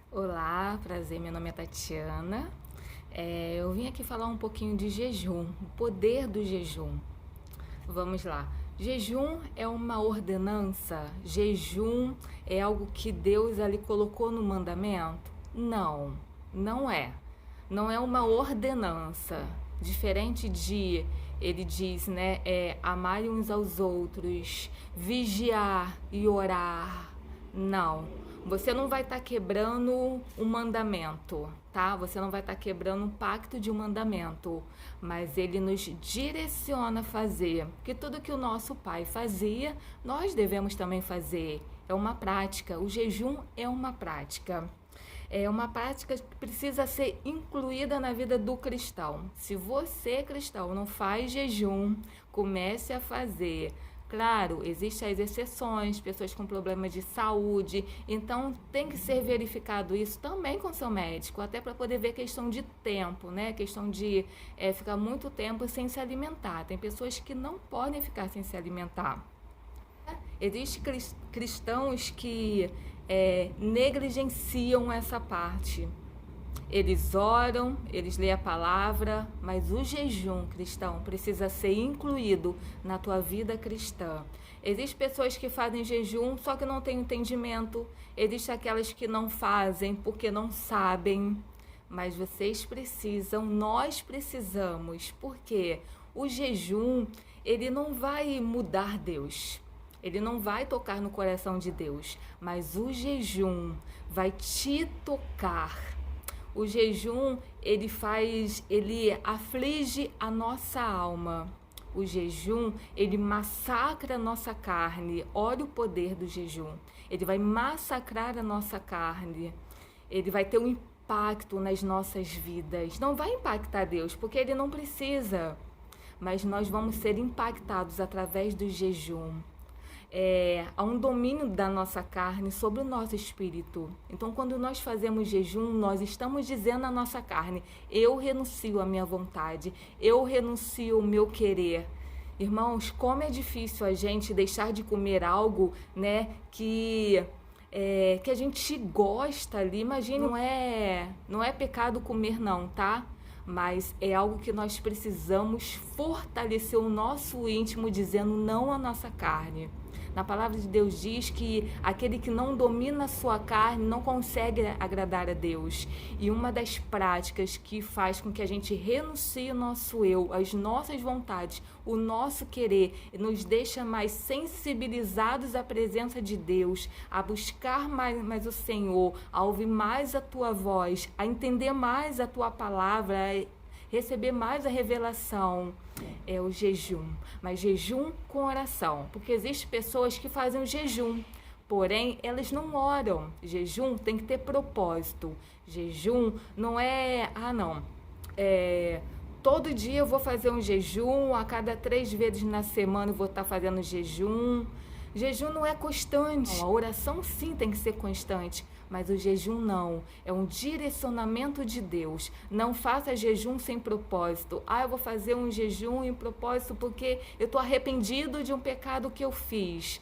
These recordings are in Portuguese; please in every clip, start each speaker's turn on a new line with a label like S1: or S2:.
S1: Olá, prazer, meu nome é Tatiana. Eu vim aqui falar um pouquinho de jejum, o poder do jejum. Vamos lá. Jejum é uma ordenança? Jejum é algo que Deus ali colocou no mandamento? Não, não é. Não é uma ordenança. Diferente de, ele diz, né, amar uns aos outros, vigiar e orar. Não, você não vai estar quebrando um mandamento, tá? Você não vai estar quebrando um pacto de um mandamento, mas ele nos direciona a fazer. Que tudo que o nosso pai fazia, nós devemos também fazer. É uma prática. O jejum é uma prática. É uma prática que precisa ser incluída na vida do cristão. Se você, cristão, não faz jejum, comece a fazer. Claro, existem as exceções, pessoas com problemas de saúde, então tem que ser verificado isso também com seu médico, até para poder ver questão de tempo, né? Questão de ficar muito tempo sem se alimentar. Tem pessoas que não podem ficar sem se alimentar. Existem cristãos que negligenciam essa parte. Eles oram, eles lêem a palavra, mas o jejum cristão precisa ser incluído na tua vida cristã. Existem pessoas que fazem jejum, só que não têm entendimento. Existem aquelas que não fazem porque não sabem. Mas vocês precisam, nós precisamos, porque o jejum, ele não vai mudar Deus. Ele não vai tocar no coração de Deus, mas o jejum vai te tocar. O jejum, ele aflige a nossa alma. O jejum, ele massacra a nossa carne. Olha o poder do jejum. Ele vai massacrar a nossa carne. Ele vai ter um impacto nas nossas vidas. Não vai impactar Deus, porque ele não precisa. Mas nós vamos ser impactados através do jejum. Há um domínio da nossa carne sobre o nosso espírito. Então, quando nós fazemos jejum, nós estamos dizendo à nossa carne: eu renuncio à minha vontade, eu renuncio ao meu querer. Irmãos, como é difícil a gente deixar de comer algo, né, que a gente gosta ali. Imagina, não é pecado comer não, tá? Mas é algo que nós precisamos fortalecer o nosso íntimo, dizendo não à nossa carne. Na palavra de Deus diz que aquele que não domina a sua carne não consegue agradar a Deus. E uma das práticas que faz com que a gente renuncie o nosso eu, as nossas vontades, o nosso querer, nos deixa mais sensibilizados à presença de Deus, a buscar mais o Senhor, a ouvir mais a tua voz, a entender mais a tua palavra, receber mais a revelação. É o jejum, mas jejum com oração, porque existem pessoas que fazem o jejum, porém elas não oram. Jejum tem que ter propósito. Jejum não é, todo dia eu vou fazer um jejum, a cada 3 vezes na semana eu vou estar fazendo jejum. Jejum não é constante. A oração sim tem que ser constante, mas o jejum não. É um direcionamento de Deus. Não faça jejum sem propósito. Eu vou fazer um jejum em propósito porque eu estou arrependido de um pecado que eu fiz.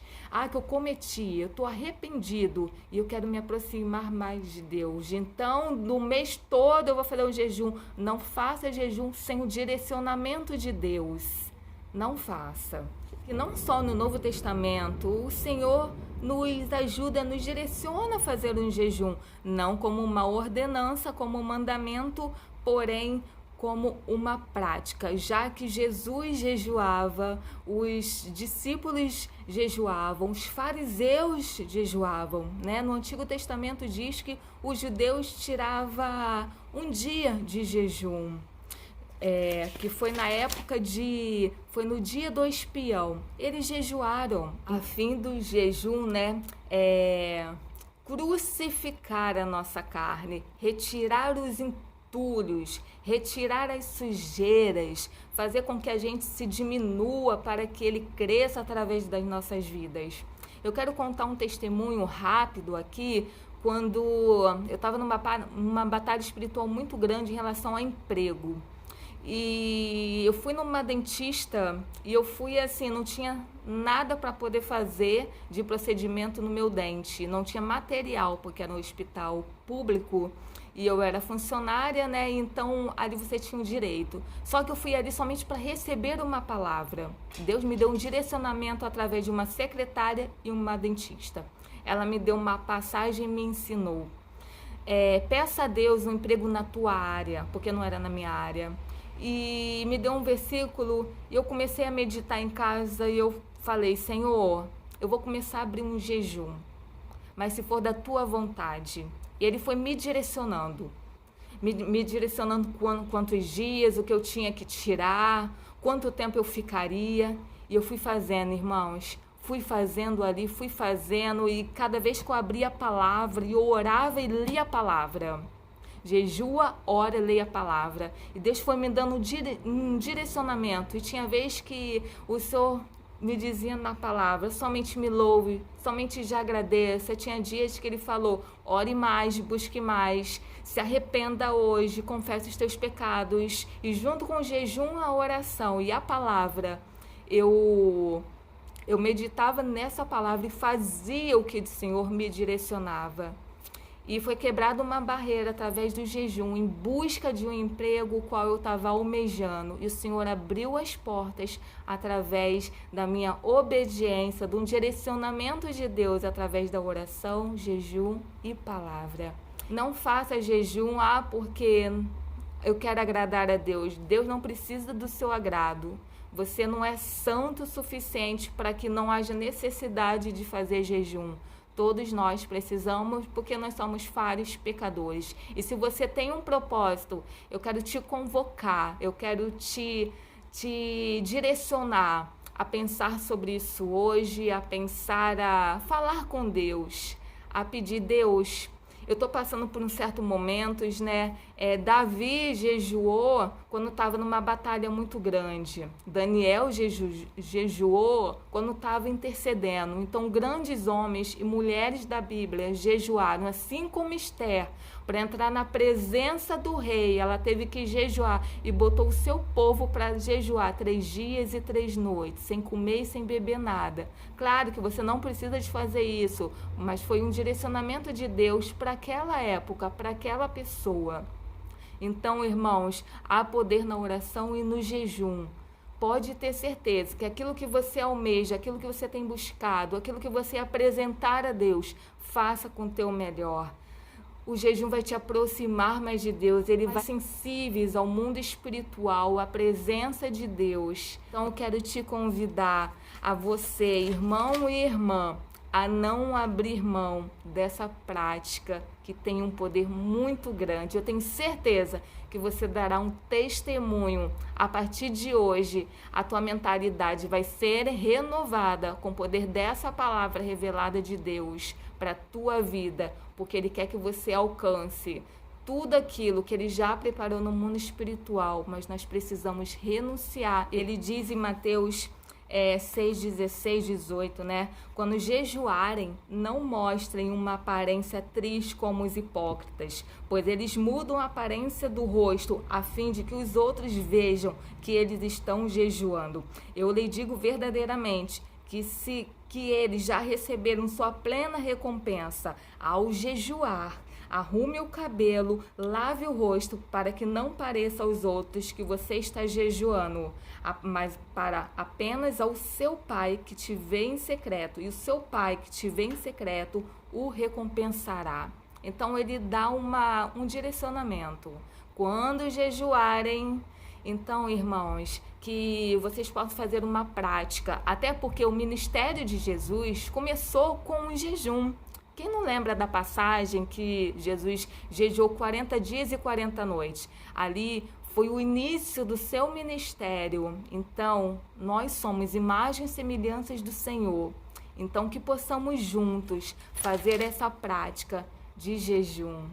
S1: Que eu cometi. Eu estou arrependido e eu quero me aproximar mais de Deus. Então, no mês todo eu vou fazer um jejum. Não faça jejum sem o direcionamento de Deus. Não faça. E não só no Novo Testamento, o Senhor nos ajuda, nos direciona a fazer um jejum, não como uma ordenança, como um mandamento, porém como uma prática. Já que Jesus jejuava, os discípulos jejuavam, os fariseus jejuavam, né? No Antigo Testamento diz que os judeus tiravam um dia de jejum. Que foi na época foi no dia do espião. Eles jejuaram a fim do jejum, né? Crucificar a nossa carne, retirar os entulhos, retirar as sujeiras, fazer com que a gente se diminua para que ele cresça através das nossas vidas. Eu quero contar um testemunho rápido aqui, quando eu estava numa batalha espiritual muito grande em relação ao emprego. E eu fui numa dentista e eu fui assim, não tinha nada para poder fazer de procedimento no meu dente. Não tinha material, porque era um hospital público e eu era funcionária, né? Então ali você tinha o direito. Só que eu fui ali somente para receber uma palavra. Deus me deu um direcionamento através de uma secretária e uma dentista. Ela me deu uma passagem e me ensinou. Peça a Deus um emprego na tua área, porque não era na minha área. E me deu um versículo e eu comecei a meditar em casa e eu falei: Senhor, eu vou começar a abrir um jejum, mas se for da tua vontade. E ele foi me direcionando, me direcionando quantos dias, o que eu tinha que tirar, quanto tempo eu ficaria. E eu fui fazendo, irmãos, fui fazendo ali, fui fazendo, e cada vez que eu abria a palavra, e eu orava e lia a palavra. Jejua, ora e leia a palavra. E Deus foi me dando um direcionamento. E tinha vez que o Senhor me dizia na palavra: somente me louve, somente já agradeça. Tinha dias que Ele falou: ore mais, busque mais, se arrependa hoje, confesse os teus pecados. E junto com o jejum, a oração e a palavra, eu meditava nessa palavra e fazia o que o Senhor me direcionava. E foi quebrada uma barreira através do jejum, em busca de um emprego o qual eu estava almejando. E o Senhor abriu as portas através da minha obediência, de um direcionamento de Deus, através da oração, jejum e palavra. Não faça jejum, porque eu quero agradar a Deus. Deus não precisa do seu agrado. Você não é santo o suficiente para que não haja necessidade de fazer jejum. Todos nós precisamos, porque nós somos falhos pecadores. E se você tem um propósito, eu quero te convocar, eu quero te direcionar a pensar sobre isso hoje, a pensar, a falar com Deus, a pedir: Deus, eu estou passando por um certo momento, né? Davi jejuou quando estava numa batalha muito grande. Daniel jejuou quando estava intercedendo. Então, grandes homens e mulheres da Bíblia jejuaram, assim como Esther, para entrar na presença do rei. Ela teve que jejuar e botou o seu povo para jejuar 3 dias e 3 noites, sem comer e sem beber nada. Claro que você não precisa de fazer isso, mas foi um direcionamento de Deus para aquela época, para aquela pessoa. Então, irmãos, há poder na oração e no jejum. Pode ter certeza que aquilo que você almeja, aquilo que você tem buscado, aquilo que você apresentar a Deus, faça com o teu melhor. O jejum vai te aproximar mais de Deus, ele vai sensíveis ao mundo espiritual, à presença de Deus. Então eu quero te convidar a você, irmão e irmã, a não abrir mão dessa prática que tem um poder muito grande. Eu tenho certeza que você dará um testemunho. A partir de hoje, a tua mentalidade vai ser renovada com o poder dessa palavra revelada de Deus para a tua vida, porque Ele quer que você alcance tudo aquilo que Ele já preparou no mundo espiritual, mas nós precisamos renunciar. Ele diz em Mateus 6, 16, 18, né? Quando jejuarem, não mostrem uma aparência triste como os hipócritas, pois eles mudam a aparência do rosto a fim de que os outros vejam que eles estão jejuando. Eu lhe digo verdadeiramente que eles já receberam sua plena recompensa ao jejuar. Arrume o cabelo, lave o rosto, para que não pareça aos outros que você está jejuando, mas para apenas ao seu Pai que te vê em secreto, e o seu Pai que te vê em secreto o recompensará. Então ele dá um direcionamento. Quando jejuarem, então, irmãos, que vocês possam fazer uma prática, até porque o ministério de Jesus começou com o jejum. Quem não lembra da passagem que Jesus jejuou 40 dias e 40 noites? Ali foi o início do seu ministério. Então, nós somos imagens e semelhanças do Senhor. Então, que possamos juntos fazer essa prática de jejum.